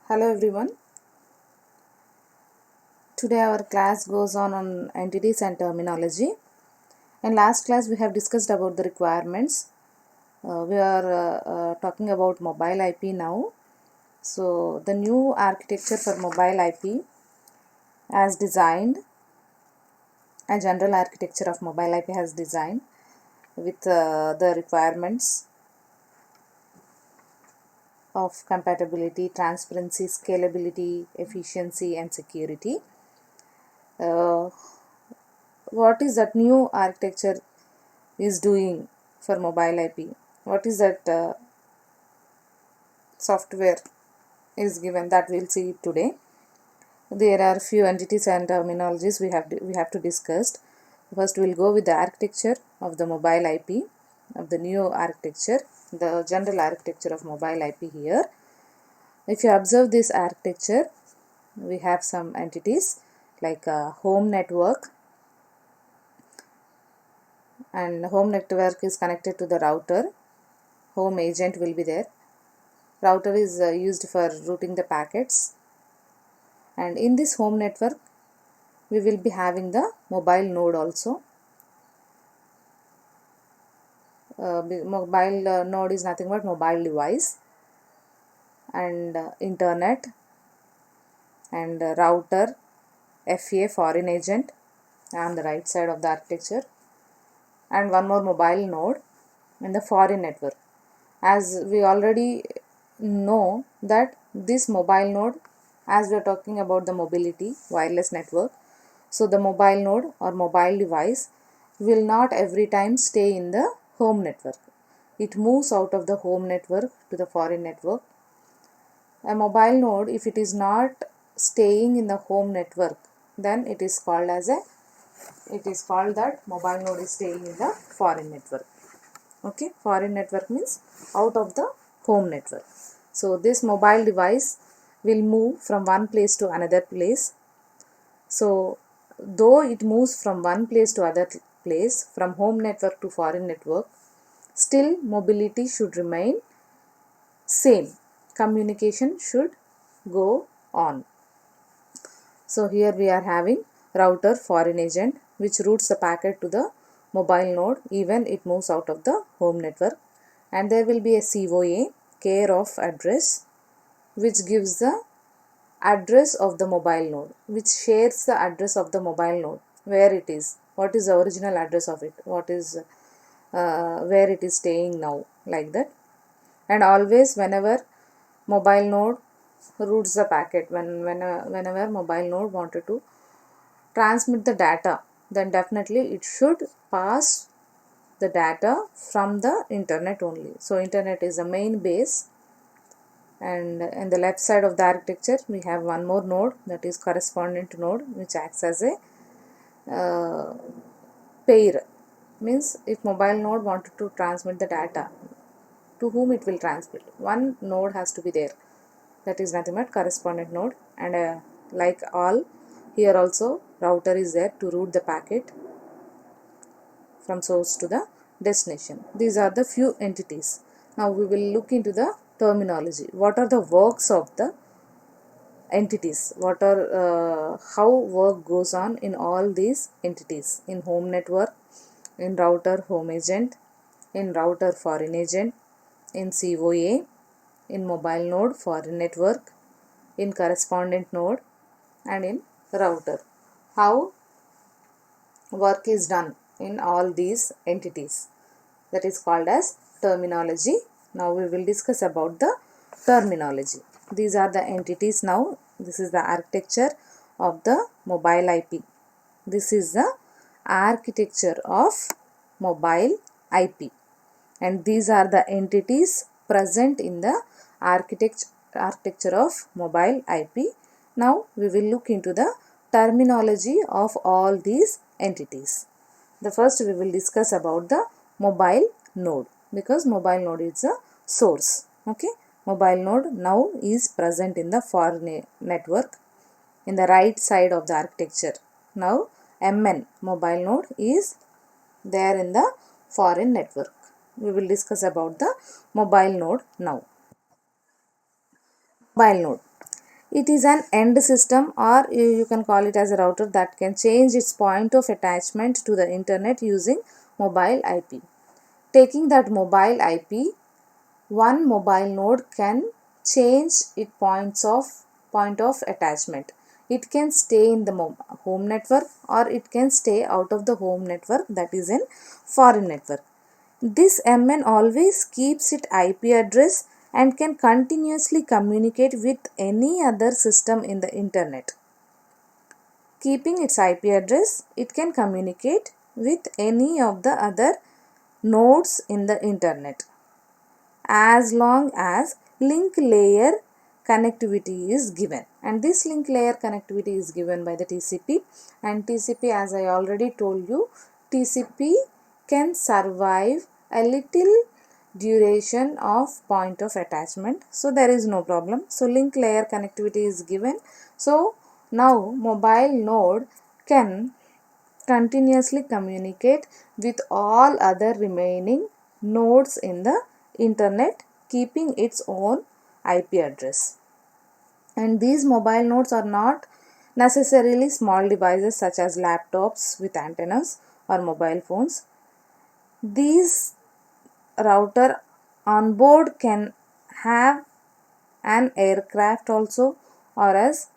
Hello everyone. Today our class goes on entities and terminology. In last class we have discussed about the requirements. We are talking about mobile IP now. So the new architecture for mobile IP as designed, a general architecture of mobile IP has designed with the requirements of compatibility, transparency, scalability, efficiency and security. Uh, what is that new architecture is doing for mobile IP? What is that software is given, that we'll see today. There are few entities and terminologies we have to discuss. First we'll go with the architecture of the mobile IP, of the new architecture, the general architecture of mobile IP here. If you observe this architecture, we have some entities like home network, and home network is connected to the router. Home agent will be there. Router is used for routing the packets, and in this home network we will be having the mobile node also. Mobile node is nothing but mobile device, and internet, and router, FA, foreign agent on the right side of the architecture, and one more mobile node in the foreign network. As we already know that this mobile node, as we are talking about the mobility wireless network, so the mobile node or mobile device will not every time stay in the home network. It moves out of the home network to the foreign network. A mobile node, if it is not staying in the home network, then it is called that mobile node is staying in the foreign network. Okay, foreign network means out of the home network. So this mobile device will move from one place to another place. So though it moves from one place to other place, from home network to foreign network, still mobility should remain same. Communication should go on. So here we are having router, foreign agent, which routes the packet to the mobile node even it moves out of the home network. And there will be a COA, care of address, which gives the address of the mobile node, which shares the address of the mobile node, where it is, what is the original address of it, what is where it is staying now, like that. And always whenever mobile node routes the packet, whenever mobile node wanted to transmit the data, then definitely it should pass the data from the internet only. So internet is the main base, and in the left side of the architecture we have one more node, that is correspondent node, which acts as a pair. Means if mobile node wanted to transmit the data, to whom it will transmit, one node has to be there, that is nothing but correspondent node. And like all, here also router is there to route the packet from source to the destination. These are the few entities. Now we will look into the terminology. What are the works of the entities? What are how work goes on in all these entities? In home network, in router, home agent, in router, foreign agent, in COA, in mobile node, foreign network, in correspondent node, and in router. How work is done in all these entities, that is called as terminology. Now we will discuss about the terminology. These are the entities. Now this is the architecture of the mobile IP. This is the architecture of mobile IP, and these are the entities present in the architecture of mobile IP. Now we will look into the terminology of all these entities. The first we will discuss about the mobile node, because mobile node is a source. Okay, mobile node now is present in the foreign network in the right side of the architecture. Now MN, mobile node, is there in the foreign network. We will discuss about the mobile node now. Mobile node. It is an end system, or you can call it as a router that can change its point of attachment to the internet using mobile IP. Taking that mobile IP, one mobile node can change its point of attachment. It can stay in the home network, or it can stay out of the home network, that is in foreign network. This MN always keeps its IP address and can continuously communicate with any other system in the internet. Keeping its IP address, it can communicate with any of the other nodes in the internet, as long as link layer connectivity is given. And this link layer connectivity is given by the TCP, and TCP, as I already told you, TCP can survive a little duration of point of attachment, so there is no problem. So link layer connectivity is given. So now mobile node can continuously communicate with all other remaining nodes in the internet, keeping its own IP address. And these mobile nodes are not necessarily small devices such as laptops with antennas or mobile phones. These router on board can have an aircraft also, or as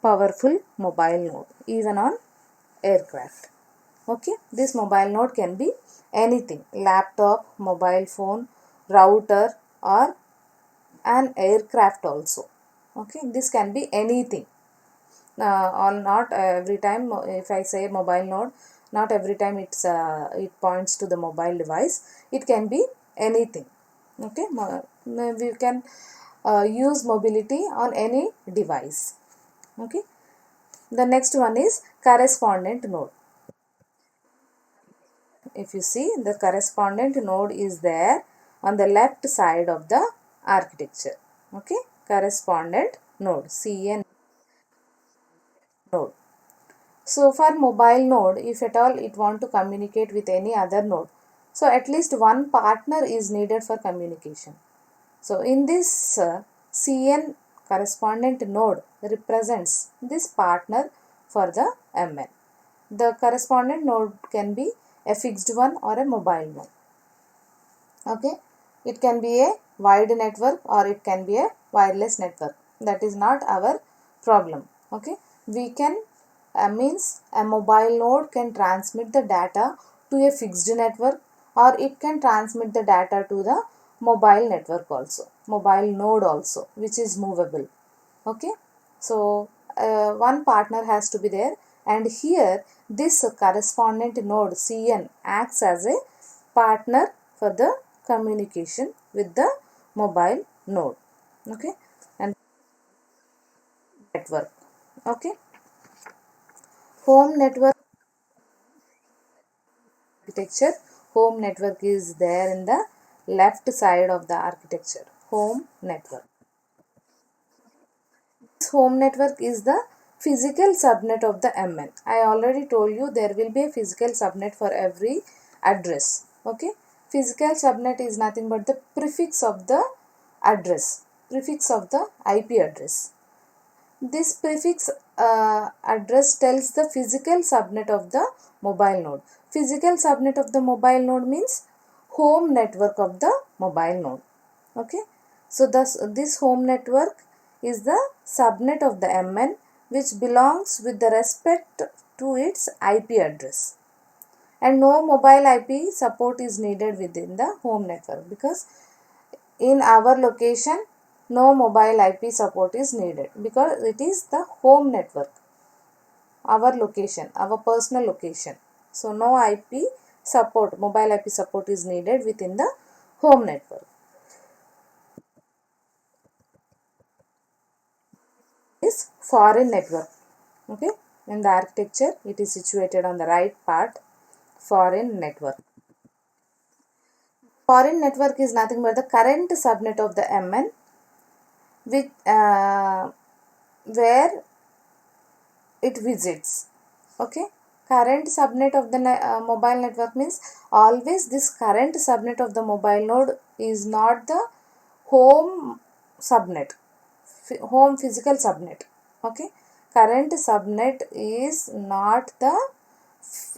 powerful mobile node even on aircraft. Okay, this mobile node can be anything: laptop, mobile phone, router, or an aircraft also. Okay, this can be anything. Or not every time, if I say mobile node, not every time it points to the mobile device. It can be anything. Okay, we can use mobility on any device. Okay, the next one is correspondent node. If you see, the correspondent node is there on the left side of the architecture. Okay, correspondent node, CN node. So for mobile node, if at all it want to communicate with any other node, so at least one partner is needed for communication. So in this CN correspondent node represents this partner for the MN. The correspondent node can be a fixed one or a mobile one. Okay, it can be a wide network or it can be a wireless network. That is not our problem. Okay, we can means a mobile node can transmit the data to a fixed network, or it can transmit the data to the mobile network also, mobile node also, which is movable. Okay, so one partner has to be there, and here this correspondent node CN acts as a partner for the communication with the mobile node. Okay, and network. Okay, home network architecture. Home network is there in the left side of the architecture. Home network. This home network is the physical subnet of the MN. I already told you there will be a physical subnet for every address. Okay, physical subnet is nothing but the prefix of the address, prefix of the IP address. This prefix address tells the physical subnet of the mobile node. Physical subnet of the mobile node means home network of the mobile node. Okay, so this home network is the subnet of the MN, which belongs with the respect to its IP address. And no mobile IP support is needed within the home network, because in our location no mobile IP support is needed, because it is the home network, our location, our personal location. So no IP support, mobile IP support is needed within the home network. Is foreign network. Okay, in the architecture it is situated on the right part. Foreign network. Foreign network is nothing but the current subnet of the MN, with where it visits. Okay, current subnet of the mobile network means always this current subnet of the mobile node is not the home subnet. home physical subnet. Okay, current subnet is not the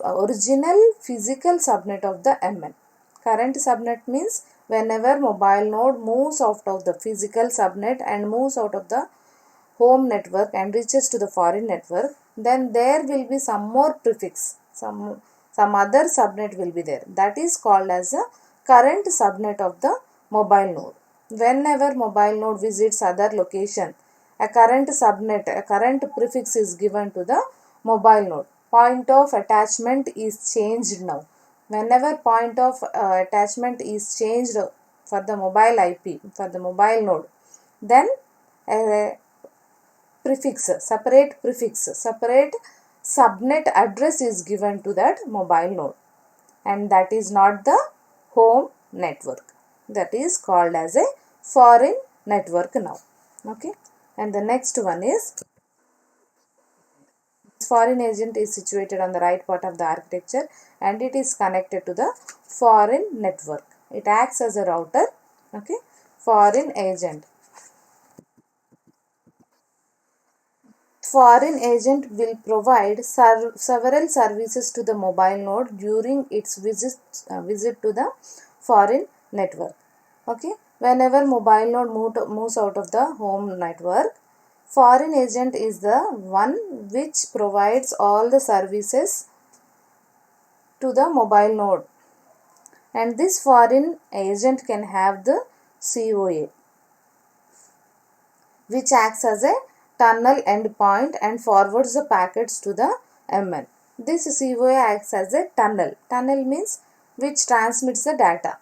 original physical subnet of the MN. Current subnet means whenever mobile node moves out of the physical subnet and moves out of the home network and reaches to the foreign network, then there will be some more prefix, some other subnet will be there. That is called as a current subnet of the mobile node. Whenever mobile node visits other location, a current subnet, a current prefix is given to the mobile node. Point of attachment is changed now. Whenever point of attachment is changed for the mobile IP, for the mobile node, then a separate subnet address is given to that mobile node, and that is not the home network. That is called as a foreign network now. Okay, and the next one is foreign agent is situated on the right part of the architecture and it is connected to the foreign network. It acts as a router. Okay, foreign agent. Foreign agent will provide several services to the mobile node during its visit to the foreign network. Okay, whenever mobile node moves out of the home network, foreign agent is the one which provides all the services to the mobile node, and this foreign agent can have the COA, which acts as a tunnel endpoint and forwards the packets to the MN. This COA acts as a tunnel. Tunnel means which transmits the data,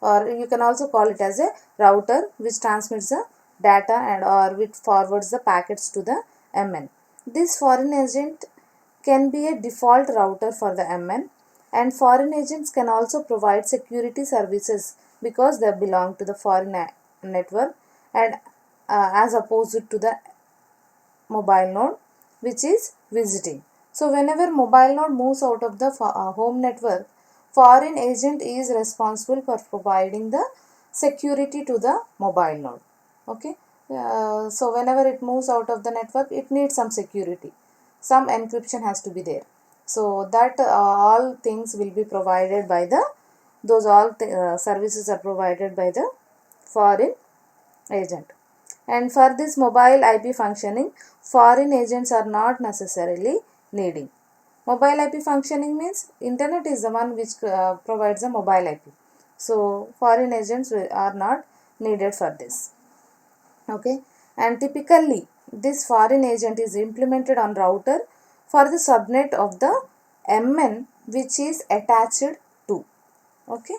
or you can also call it as a router which transmits the data and or which forwards the packets to the MN. This foreign agent can be a default router for the MN, and foreign agents can also provide security services because they belong to the foreign network, and as opposed to the mobile node which is visiting. So whenever mobile node moves out of the home network, foreign agent is responsible for providing the security to the mobile node. Okay, so whenever it moves out of the network, it needs some security, some encryption has to be there, so that all things will be provided by the those all services are provided by the foreign agent. And for this mobile IP functioning, foreign agents are not necessarily needing. Mobile IP functioning means internet is the one which provides the mobile IP. So foreign agents are not needed for this. Okay, and typically this foreign agent is implemented on router for the subnet of the MN which is attached to. Okay,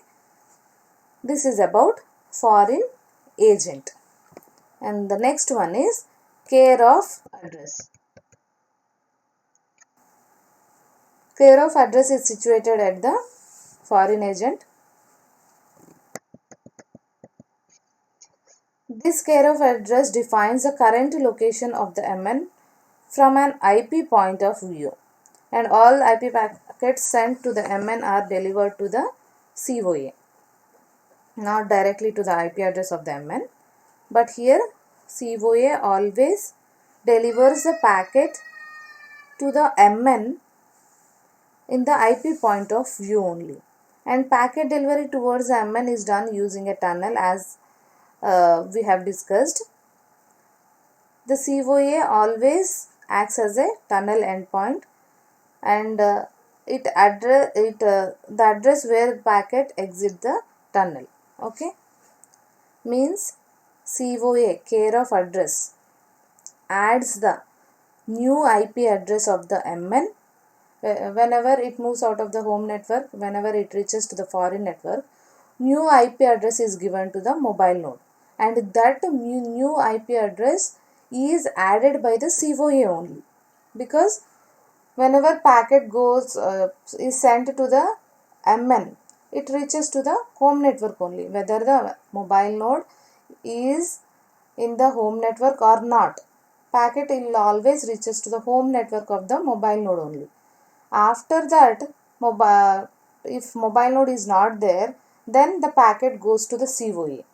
this is about foreign agent. And the next one is care of address. Care of address is situated at the foreign agent. This care of address defines the current location of the MN from an IP point of view, and all IP packets sent to the MN are delivered to the COA, not directly to the IP address of the MN, but here COA always delivers the packet to the MN in the IP point of view only, and packet delivery towards the MN is done using a tunnel as we have discussed. The COA always acts as a tunnel endpoint, and the address where packet exit the tunnel. Okay, means COA care of address adds the new IP address of the MN whenever it moves out of the home network. Whenever it reaches to the foreign network, new IP address is given to the mobile node, and that new IP address is added by the COA only, because whenever packet goes is sent to the MN, it reaches to the home network only, whether the mobile node is in the home network or not. Packet will always reaches to the home network of the mobile node only. After that, if mobile node is not there, then the packet goes to the COA.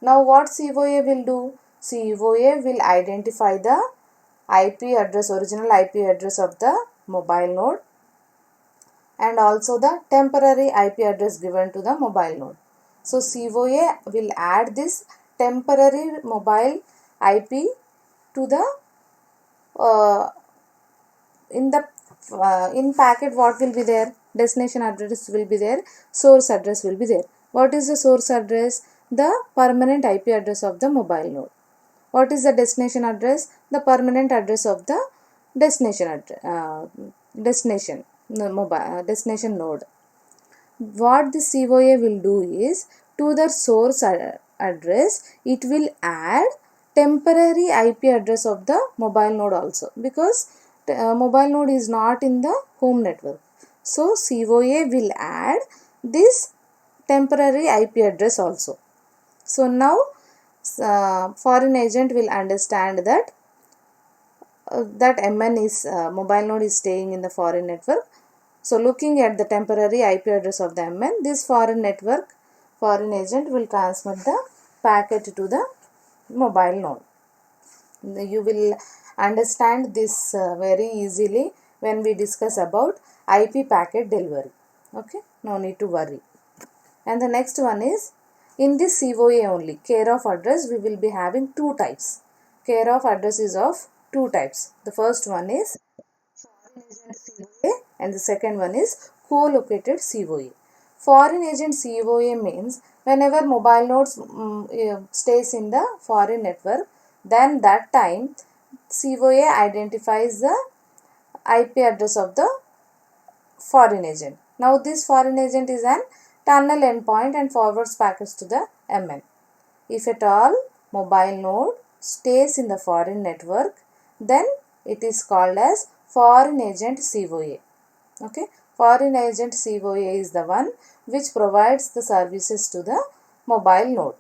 Now what COA will do? COA will identify the IP address, original IP address of the mobile node, and also the temporary IP address given to the mobile node. So COA will add this temporary mobile IP to the in packet. What will be there? Destination address will be there, source address will be there. What is the source address? The permanent IP address of the mobile node. What is the destination address? The permanent address of the destination node. What the COA will do is, to the source address it will add temporary IP address of the mobile node also, because mobile node is not in the home network. So COA will add this temporary IP address also. So now foreign agent will understand that MN is mobile node is staying in the foreign network. So looking at the temporary IP address of the MN, this foreign agent will transmit the packet to the mobile node. You will understand this very easily when we discuss about IP packet delivery. Okay, no need to worry. And the next one is, in this COA only, care of address, we will be having two types. Care of address is of two types. The first one is foreign agent COA and the second one is co-located COA. Foreign agent COA means whenever mobile nodes stays in the foreign network, then that time COA identifies the IP address of the foreign agent. Now this foreign agent is an tunnel endpoint and forwards packets to the MN. If at all mobile node stays in the foreign network, then it is called as foreign agent COA. Okay, foreign agent COA is the one which provides the services to the mobile node.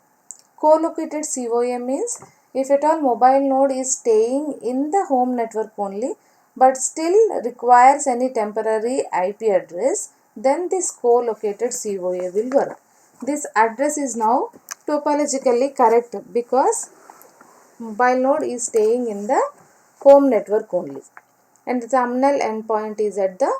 Co-located COA means, if at all mobile node is staying in the home network only but still requires any temporary IP address, then this co-located COA will work. This address is now topologically correct because mobile node is staying in the home network only and the terminal endpoint is at the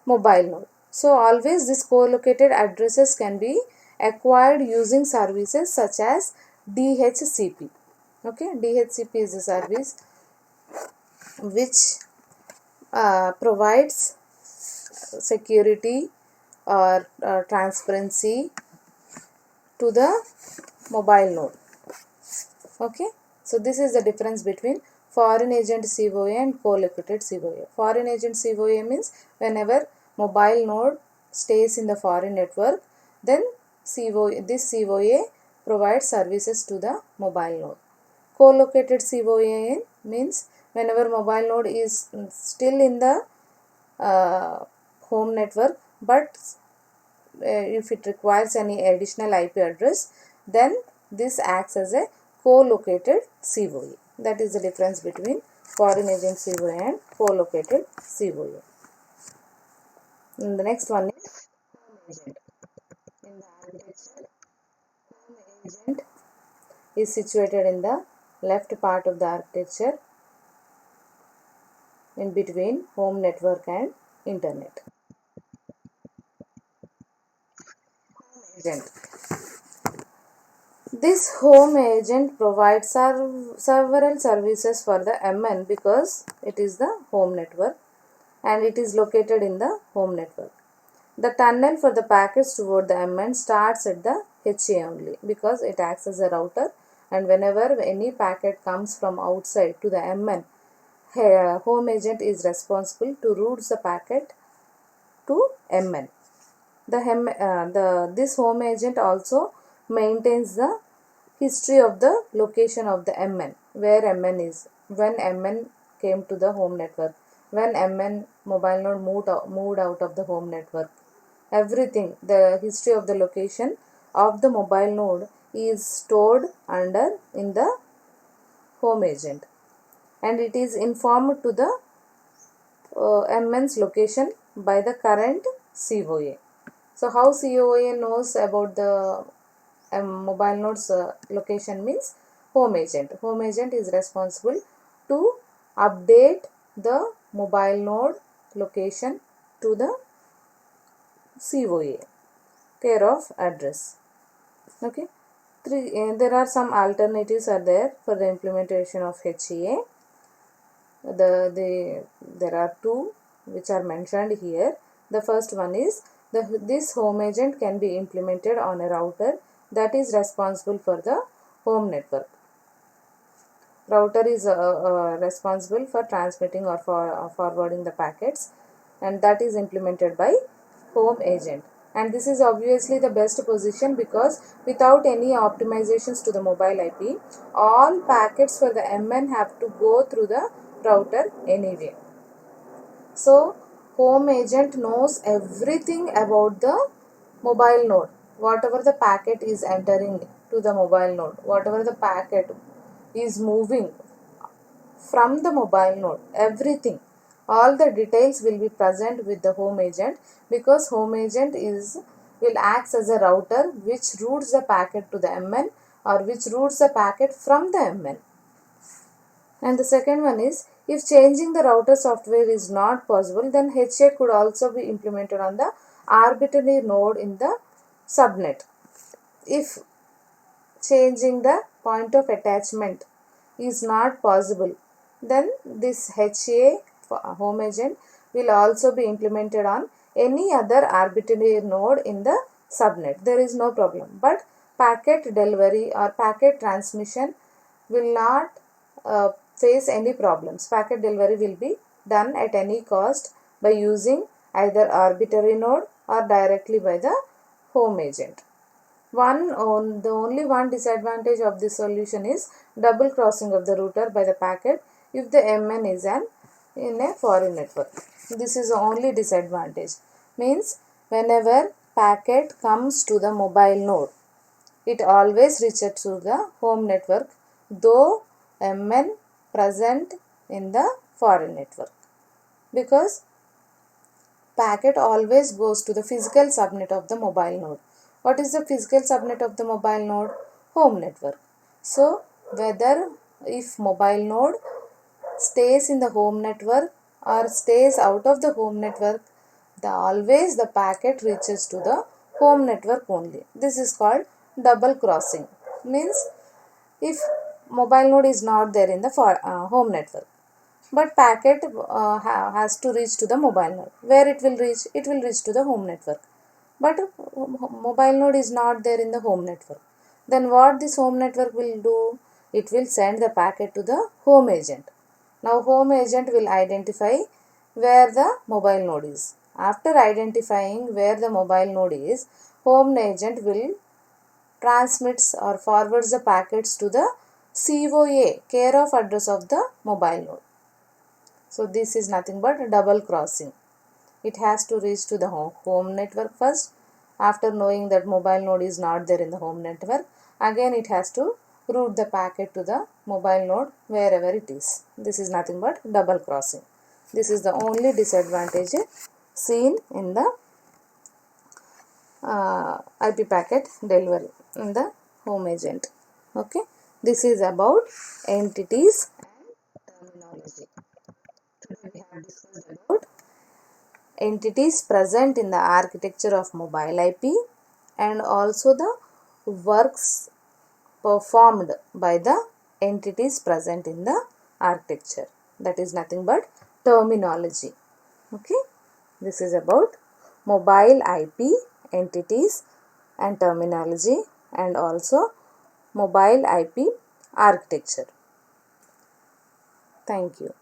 mobile node. So always this co-located addresses can be acquired using services such as DHCP. Okay, DHCP is a service which provides security or transparency to the mobile node. Okay, so this is the difference between foreign agent COA and co-located COA. Foreign agent COA means whenever mobile node stays in the foreign network, then this COA provides services to the mobile node. Co-located COA means whenever mobile node is still in the home network, but if it requires any additional IP address, then this acts as a co-located COA. That is the difference between foreign agent COA and co-located COA. And the next one is home agent. In the architecture, home agent is situated in the left part of the architecture in between home network and internet. Agent. This home agent provides several services for the MN because it is the home network and it is located in the home network. The tunnel for the packets toward the MN starts at the HA only because it acts as a router, and whenever any packet comes from outside to the MN, home agent is responsible to route the packet to MN. This home agent also maintains the history of the location of the MN, where MN is, when MN came to the home network, when MN mobile node moved out of the home network. Everything, the history of the location of the mobile node is stored in the home agent, and it is informed to the MN's location by the current COA. So how COA knows about the mobile node's location means, home agent. Home agent is responsible to update the mobile node location to the COA, care of address. Okay. There are some alternatives are there for the implementation of HCA. There are two which are mentioned here. The first one is this home agent can be implemented on a router that is responsible for the home network. Router is responsible for transmitting or for forwarding the packets, and that is implemented by home agent. And this is obviously the best position because without any optimizations to the mobile IP, all packets for the MN have to go through the router anyway. So home agent knows everything about the mobile node. Whatever the packet is entering to the mobile node, whatever the packet is moving from the mobile node, everything, all the details will be present with the home agent, because home agent will act as a router which routes the packet to the MN or which routes the packet from the MN. And the second one is, if changing the router software is not possible, then HA could also be implemented on the arbitrary node in the subnet. If changing the point of attachment is not possible, then this HA home agent will also be implemented on any other arbitrary node in the subnet. There is no problem. But packet delivery or packet transmission will not face any problems. Packet delivery will be done at any cost by using either arbitrary node or directly by the home agent. The only one disadvantage of this solution is double crossing of the router by the packet if the MN is in a foreign network. This is the only disadvantage. Means whenever packet comes to the mobile node, it always reaches to the home network, though MN present in the foreign network, because packet always goes to the physical subnet of the mobile node. What is the physical subnet of the mobile node? Home network. So whether if mobile node stays in the home network or stays out of the home network, always the packet reaches to the home network only. This is called double crossing. Means if mobile node is not there in the home network, but packet has to reach to the mobile node. Where it will reach? It will reach to the home network. But mobile node is not there in the home network. Then what this home network will do? It will send the packet to the home agent. Now home agent will identify where the mobile node is. After identifying where the mobile node is, home agent will transmits or forwards the packets to the COA, care of address of the mobile node. So this is nothing but double crossing. It has to reach to the home network first. After knowing that mobile node is not there in the home network, again it has to route the packet to the mobile node wherever it is. This is nothing but double crossing. This is the only disadvantage seen in the IP packet delivery in the home agent. Okay, this is about entities and terminology. Today we have discussed about entities present in the architecture of mobile IP and also the works performed by the entities present in the architecture. That is nothing but terminology. Okay, this is about mobile IP, entities and terminology, and also mobile IP architecture. Thank you.